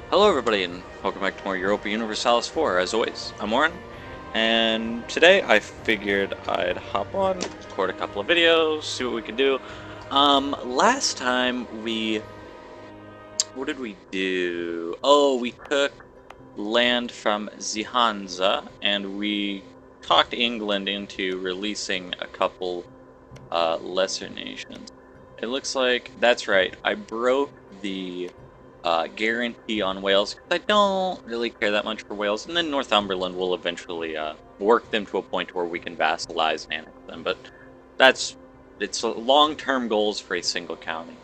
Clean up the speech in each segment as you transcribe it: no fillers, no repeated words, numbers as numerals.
Hello everybody and welcome back to more Europa Universalis 4. As always, I'm Oren, and today I figured I'd hop on, record a couple of videos, see what we can do. Last time what did we do? Oh, we took land from Zihanza, and we talked England into releasing a couple lesser nations. It looks like, that's right, I broke the guarantee on Wales, because I don't really care that much for Wales, and then Northumberland will eventually work them to a point where we can vassalize and annex them, but it's long-term goals for a single county.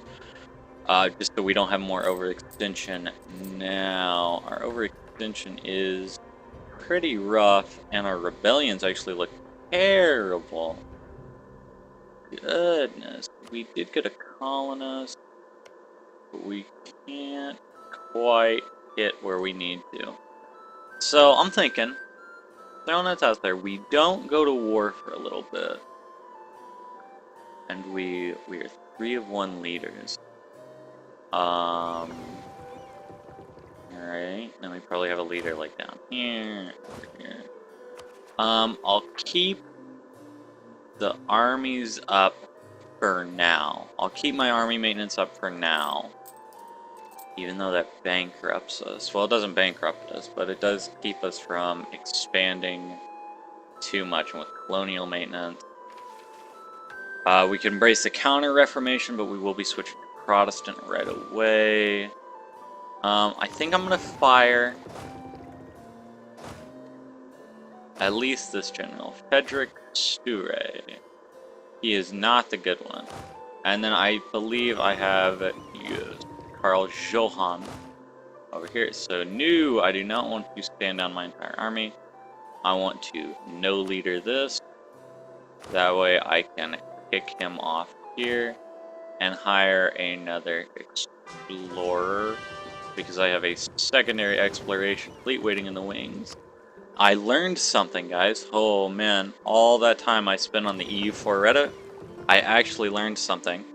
Just so we don't have more overextension. Now, our overextension is pretty rough, and our rebellions actually look terrible. Goodness, we did get a colonist, but we can't quite get where we need to. So I'm thinking, throwing that out there, we don't go to war for a little bit, and we are 3 of 1 leaders. Alright, then we probably have a leader like down here, over here. I'll keep the armies up for now. I'll keep my army maintenance up for now. Even though that bankrupts us. Well, it doesn't bankrupt us, but it does keep us from expanding too much. And with colonial maintenance, we can embrace the counter-reformation, but we will be switching to Protestant right away. I think I'm going to fire at least this general, Frederick Sture. He is not the good one. And then I believe I have Carl Johan over here. So new, I do not want to stand down my entire army. I want to no leader this. That way I can kick him off here and hire another explorer, because I have a secondary exploration fleet waiting in the wings. I learned something, guys. Oh man, all that time I spent on the EU4 Reddit, I actually learned something.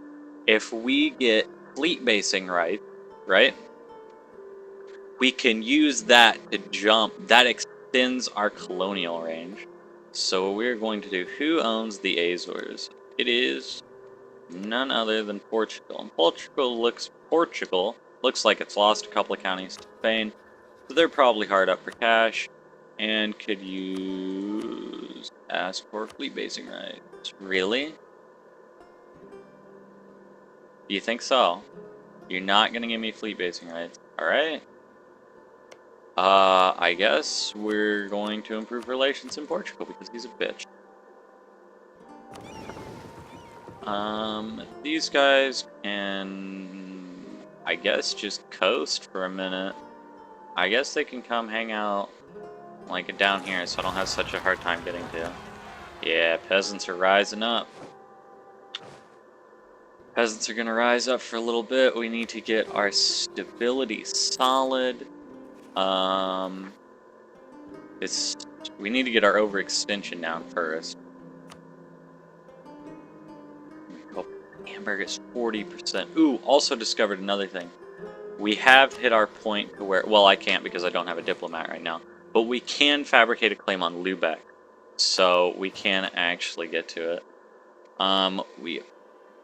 If we get fleet basing right, we can use that to jump. That extends our colonial range. So what we're going to do, who owns the Azores? It is none other than Portugal. And Portugal looks like it's lost a couple of counties to Spain, so they're probably hard up for cash and could ask for fleet basing rights. Really? Do you think so? You're not gonna give me fleet basing rights. Alright. I guess we're going to improve relations in Portugal because he's a bitch. These guys can, I guess, just coast for a minute. I guess they can come hang out, like, down here, so I don't have such a hard time getting to. Yeah, peasants are rising up. Peasants are gonna rise up for a little bit. We need to get our stability solid. We need to get our overextension down first. Hamburg is 40%. Ooh, also discovered another thing. We have hit our point to where, well, I can't because I don't have a diplomat right now, but we can fabricate a claim on Lubeck, so we can actually get to it. We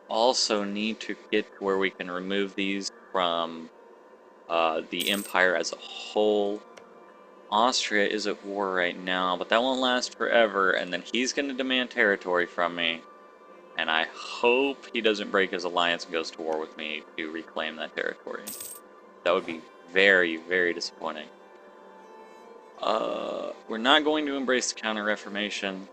also need to get to where we can remove these from the empire as a whole. Austria is at war right now, but that won't last forever, and then he's going to demand territory from me. And I hope he doesn't break his alliance and goes to war with me to reclaim that territory. That would be very, very disappointing. We're not going to embrace the Counter-Reformation.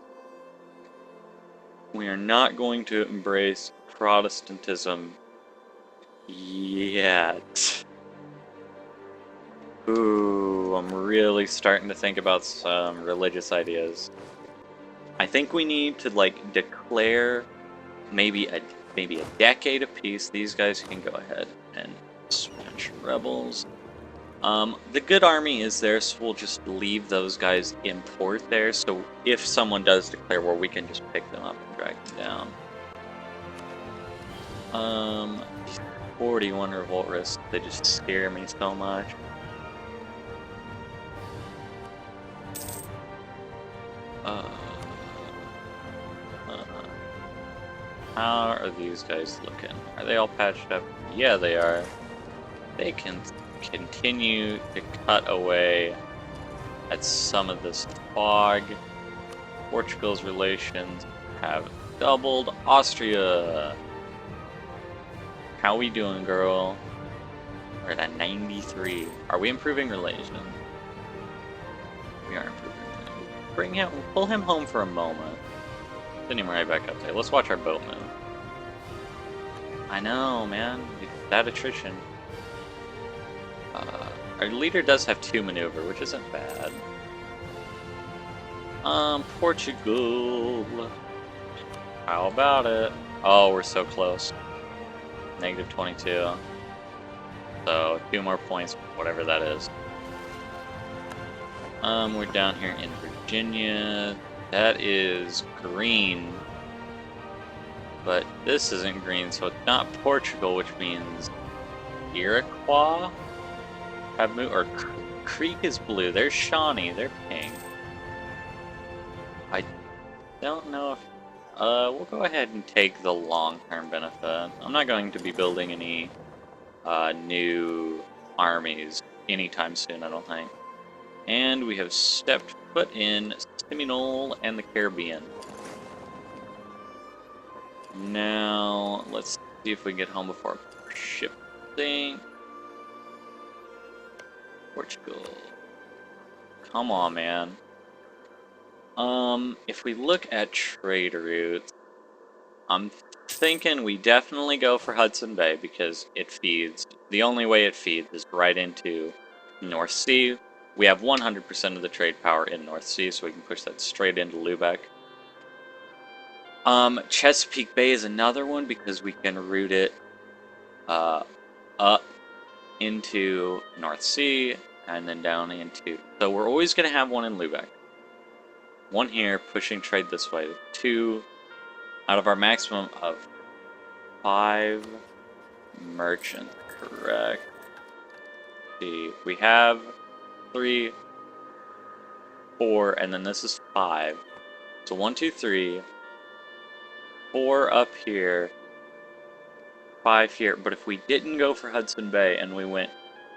We are not going to embrace Protestantism yet. Ooh, I'm really starting to think about some religious ideas. I think we need to, like, declare maybe a decade of peace. These guys can go ahead and smash rebels. The good army is there, so we'll just leave those guys in port there, so if someone does declare war, we can just pick them up and drag them down. 41 revolt risks, they just scare me so much. Uh, uh, how are these guys looking? Are they all patched up? Yeah, they are. They can continue to cut away at some of this fog. Portugal's relations have doubled. Austria! How we doing, girl? We're at a 93. Are we improving relations? We are improving. Pull him home for a moment. Send him right back up there. Let's watch our boat move. I know, man. That attrition. Our leader does have 2 maneuver, which isn't bad. Portugal. How about it? Oh, we're so close. Negative 22. So, 2 more points, whatever that is. We're down here in Virginia. That is green. But this isn't green, so it's not Portugal, which means Iroquois? Or Creek is blue. There's Shawnee. They're pink. I don't know if... we'll go ahead and take the long-term benefit. I'm not going to be building any new armies anytime soon, I don't think. And we have stepped foot in Seminole and the Caribbean. Now, let's see if we can get home before our ship sinks. Portugal. Come on, man. If we look at trade routes, I'm thinking we definitely go for Hudson Bay because it feeds. The only way it feeds is right into North Sea. We have 100% of the trade power in North Sea, so we can push that straight into Lubeck. Chesapeake Bay is another one because we can route it up into North Sea and then down into... So we're always going to have one in Lubeck. 1 here, pushing trade this way. 2 out of our maximum of 5 merchants, correct? See, we have 3, 4, and then this is 5. So 1, 2, 3, 4 up here, 5 here. But if we didn't go for Hudson Bay and we went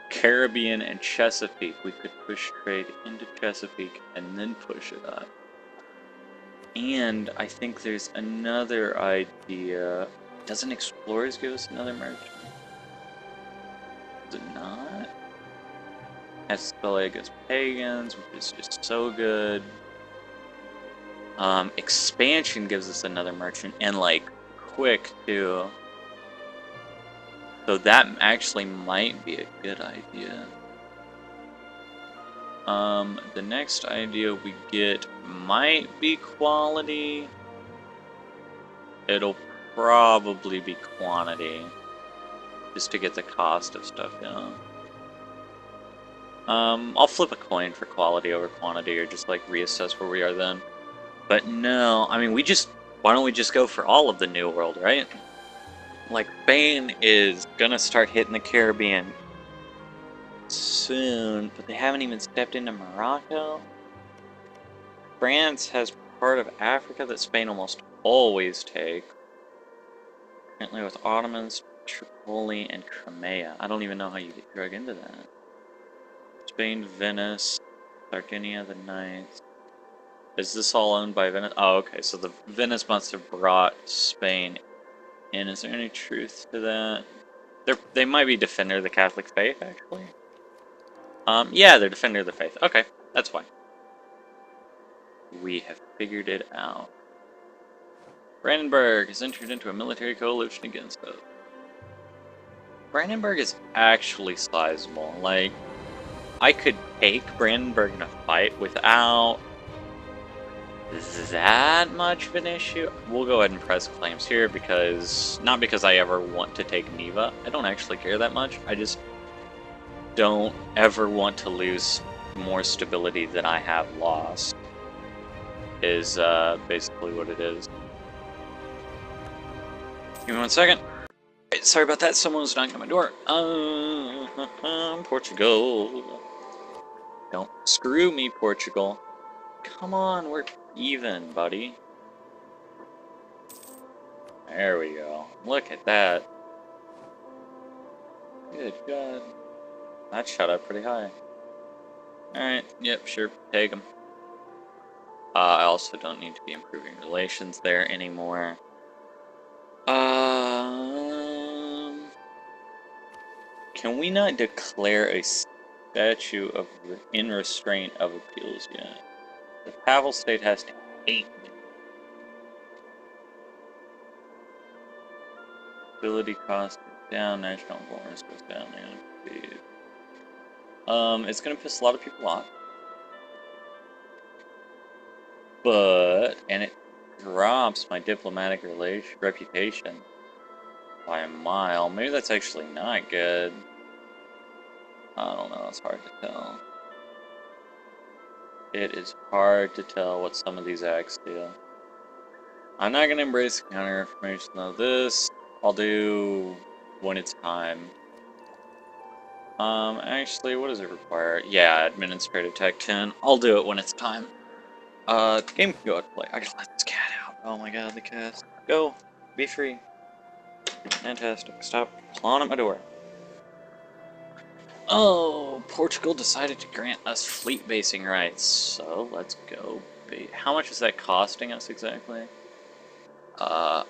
Caribbean and Chesapeake, we could push trade into Chesapeake and then push it up. And I think there's another idea. Doesn't Explorers give us another merchant? Does it not? Has to spell against pagans, which is just so good. Expansion gives us another merchant, and like quick too. So that actually might be a good idea. The next idea we get might be quality. It'll probably be quantity, just to get the cost of stuff down. I'll flip a coin for quality over quantity, or just like reassess where we are then. But no, I mean why don't we just go for all of the New World, right? Like, Spain is gonna start hitting the Caribbean soon, but they haven't even stepped into Morocco. France has part of Africa that Spain almost always takes. Currently with Ottomans, Tripoli, and Crimea. I don't even know how you get drug into that. Spain, Venice, Sardinia, the Knights. Is this all owned by Venice? Oh, okay, so the Venice must have brought Spain in. Is there any truth to that? They might be Defender of the Catholic Faith, actually. Yeah, they're Defender of the Faith. Okay, that's fine. We have figured it out. Brandenburg has entered into a military coalition against us. Brandenburg is actually sizable. Like, I could take Brandenburg in a fight without that much of an issue. We'll go ahead and press claims here because, not because I ever want to take Neva. I don't actually care that much. I just don't ever want to lose more stability than I have lost, is basically what it is. Give me 1 second. Sorry about that, someone was knocking on my door. Portugal. Don't screw me, Portugal. Come on, we're even, buddy. There we go. Look at that. Good God. That shot up pretty high. Alright, yep, sure, take them. I also don't need to be improving relations there anymore. Can we not declare a statute of in restraint of appeals yet? The Pavel state has to hate me. Ability cost down, national bonus goes down, and it's gonna piss a lot of people off. And it drops my diplomatic reputation by a mile. Maybe that's actually not good. I don't know, it's hard to tell. It is hard to tell what some of these acts do. I'm not gonna embrace counter information though. This I'll do when it's time. Actually, what does it require? Yeah, administrative tech 10. I'll do it when it's time. The game can go out to play. I gotta let this cat out. Oh my god, the cat. Go! Be free. Fantastic. Stop clawing at my door. Oh, Portugal decided to grant us fleet basing rights. So, let's go. How much is that costing us exactly? A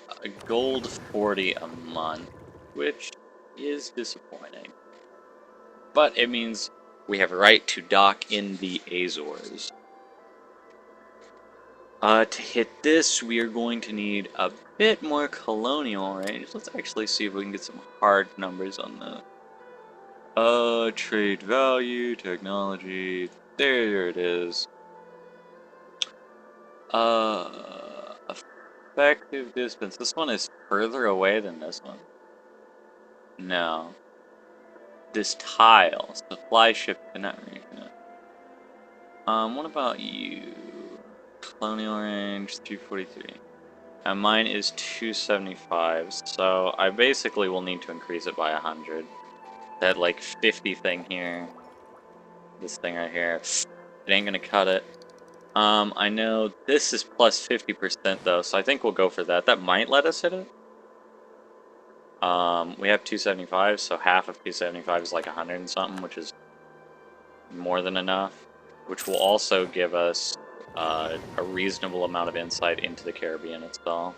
gold 40 a month, which is disappointing. But it means we have a right to dock in the Azores. To hit this, we are going to need a bit more colonial range. Let's actually see if we can get some hard numbers on the trade value, technology. There it is. Effective distance. This one is further away than this one. No. This tile. Supply ship cannot reach it. What about you? Colonial range 343. And mine is 275, so I basically will need to increase it by 100. That like 50 thing here. This thing right here. It ain't gonna cut it. I know this is plus 50% though, so I think we'll go for that. That might let us hit it. We have 275, so half of 275 is like 100 and something, which is more than enough. Which will also give us a reasonable amount of insight into the Caribbean itself.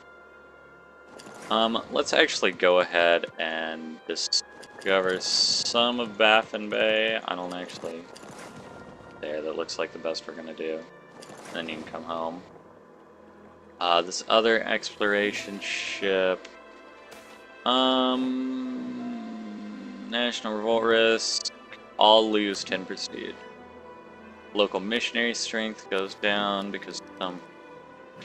Let's actually go ahead and discover some of Baffin Bay. I don't actually... There, that looks like the best we're gonna do. Then you can come home. This other exploration ship... National Revolt Risk. I'll lose 10 prestige. Local missionary strength goes down because some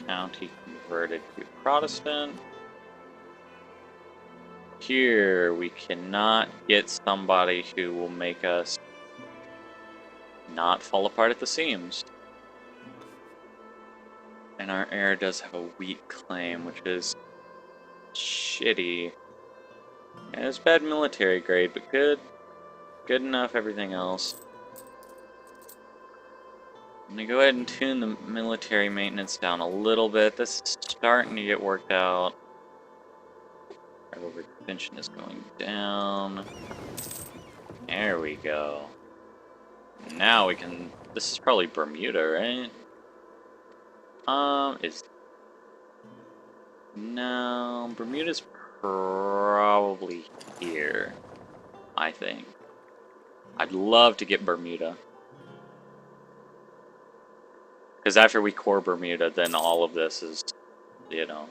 county converted to Protestant. Here, we cannot get somebody who will make us not fall apart at the seams. And our heir does have a weak claim, which is shitty. And it's bad military grade, but good. Good enough, everything else. I'm gonna go ahead and tune the military maintenance down a little bit. This is starting to get worked out. Our overextension is going down. There we go. Now we can... This is probably Bermuda, right? No, Bermuda's probably here, I think. I'd love to get Bermuda. Because after we core Bermuda, then all of this is, you know,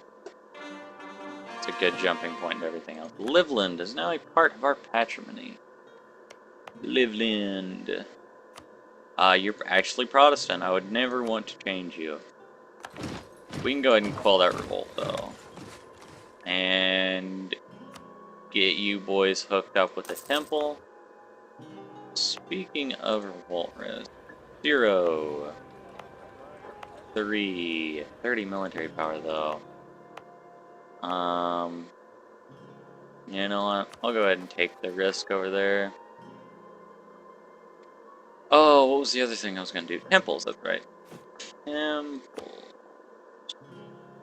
it's a good jumping point to everything else. Livland is now a part of our patrimony. Livland. You're actually Protestant. I would never want to change you. We can go ahead and call that revolt, though. And get you boys hooked up with a temple. Speaking of revolt risk, 0. 3. 30 military power, though. You know what? I'll go ahead and take the risk over there. Oh, what was the other thing I was going to do? Temples, that's right. Temples.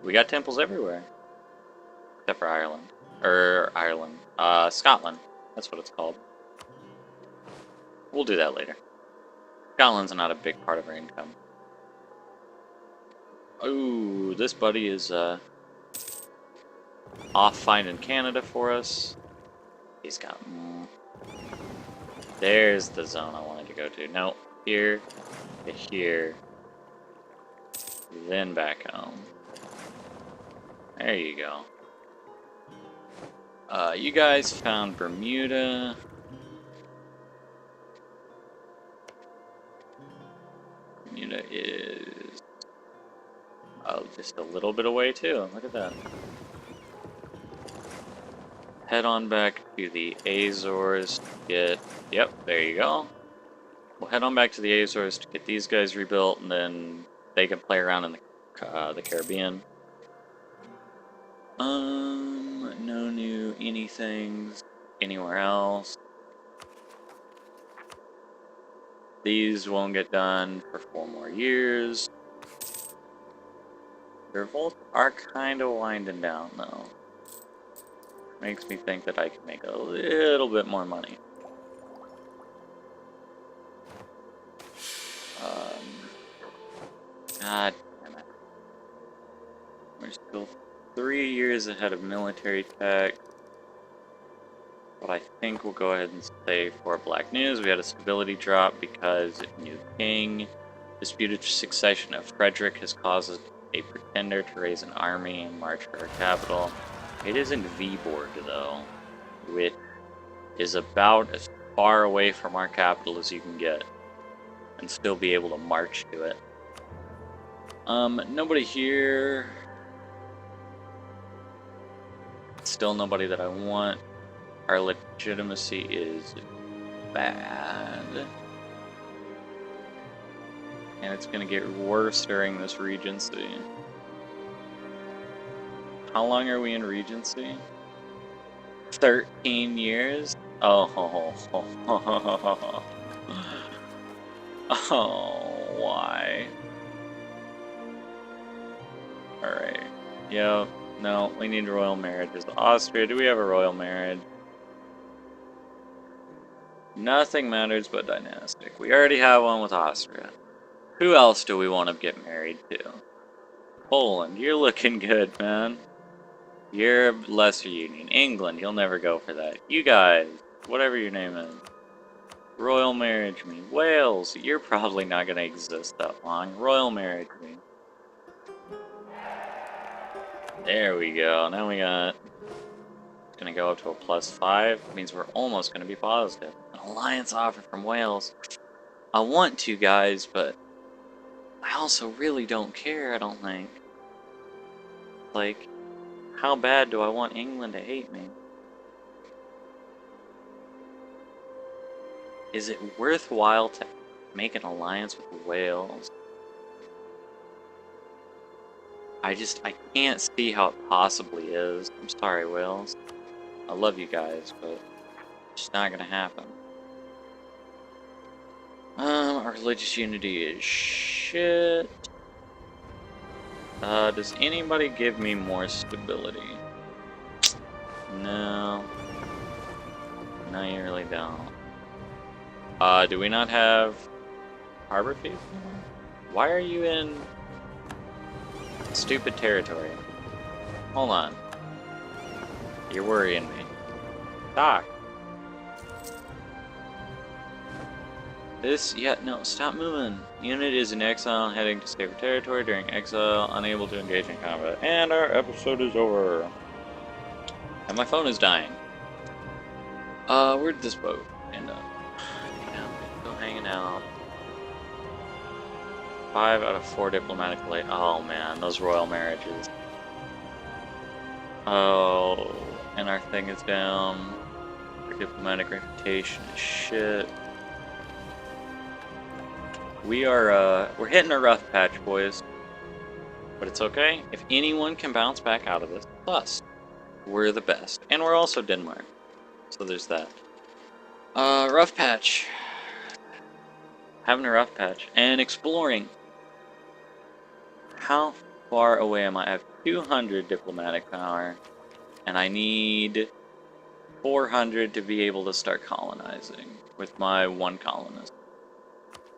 We got temples everywhere. Except for Ireland. Ireland. Scotland. That's what it's called. We'll do that later. Scotland's not a big part of our income. Ooh, this buddy is, off finding Canada for us. He's got... There's the zone I wanted to go to. No, here, to here, then back home. There you go. You guys found Bermuda. Bermuda is just a little bit away too. Look at that. Head on back to the Azores to get... Yep, there you go. We'll head on back to the Azores to get these guys rebuilt, and then they can play around in the Caribbean. No new anythings anywhere else. These won't get done for 4 more years. The revolts are kind of winding down, though. Makes me think that I can make a little bit more money. God damn it. We're still 3 years ahead of military tech. But I think we'll go ahead and say for Black News, we had a stability drop because new king. Disputed succession of Frederick has caused a pretender to raise an army and march for her capital. It isn't Viborg, though, which is about as far away from our capital as you can get, and still be able to march to it. Nobody here. Still nobody that I want. Our legitimacy is bad. And it's gonna get worse during this regency. How long are we in regency? 13 years? Oh, oh, why? Alright. Yep. No, we need royal marriages. Austria, do we have a royal marriage? Nothing matters but dynastic. We already have one with Austria. Who else do we want to get married to? Poland, you're looking good, man. You're lesser union. England, you'll never go for that. You guys, whatever your name is. Royal marriage me. Wales, you're probably not going to exist that long. Royal marriage me. There we go. Now we got... It's going to go up to a +5. It means we're almost going to be positive. An alliance offer from Wales. I want to, guys, but... I also really don't care, I don't think. Like... How bad do I want England to hate me? Is it worthwhile to make an alliance with Wales? I can't see how it possibly is. I'm sorry, Wales. I love you guys, but it's just not gonna happen. Our religious unity is shit. Does anybody give me more stability? No. No, you really don't. Do we not have harbor fees? Why are you in stupid territory? Hold on. You're worrying me. Doc. No, stop moving. Unit is in exile, heading to safer territory during exile, unable to engage in combat. And our episode is over. And my phone is dying. Where'd this boat end up? Still hanging out. 5 out of 4 diplomatic delay. Oh man, those royal marriages. Oh, and our thing is down. Our diplomatic reputation is shit. We're hitting a rough patch, boys. But it's okay. If anyone can bounce back out of this, it's us. We're the best. And we're also Denmark. So there's that. Rough patch. Having a rough patch. And exploring. How far away am I? I have 200 diplomatic power, and I need 400 to be able to start colonizing with my one colonist.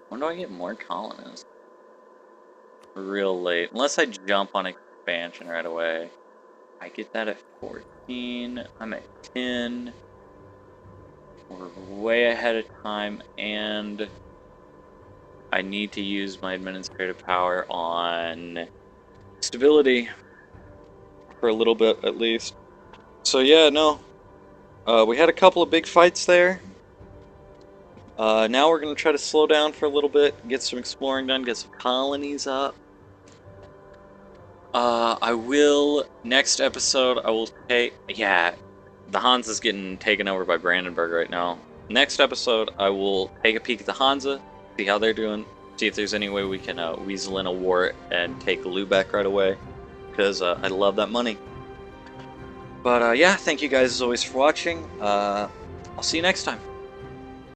When do I get more colonists? Real late. Unless I jump on expansion right away. I get that at 14. I'm at 10. We're way ahead of time, and I need to use my administrative power on stability for a little bit at least. So yeah, no. We had a couple of big fights there. Now we're going to try to slow down for a little bit, get some exploring done, get some colonies up. Next episode, I will take, yeah, the Hansa's getting taken over by Brandenburg right now. Next episode, I will take a peek at the Hansa, see how they're doing, see if there's any way we can weasel in a war and take Lubeck right away, because I love that money. But yeah, thank you guys as always for watching. I'll see you next time.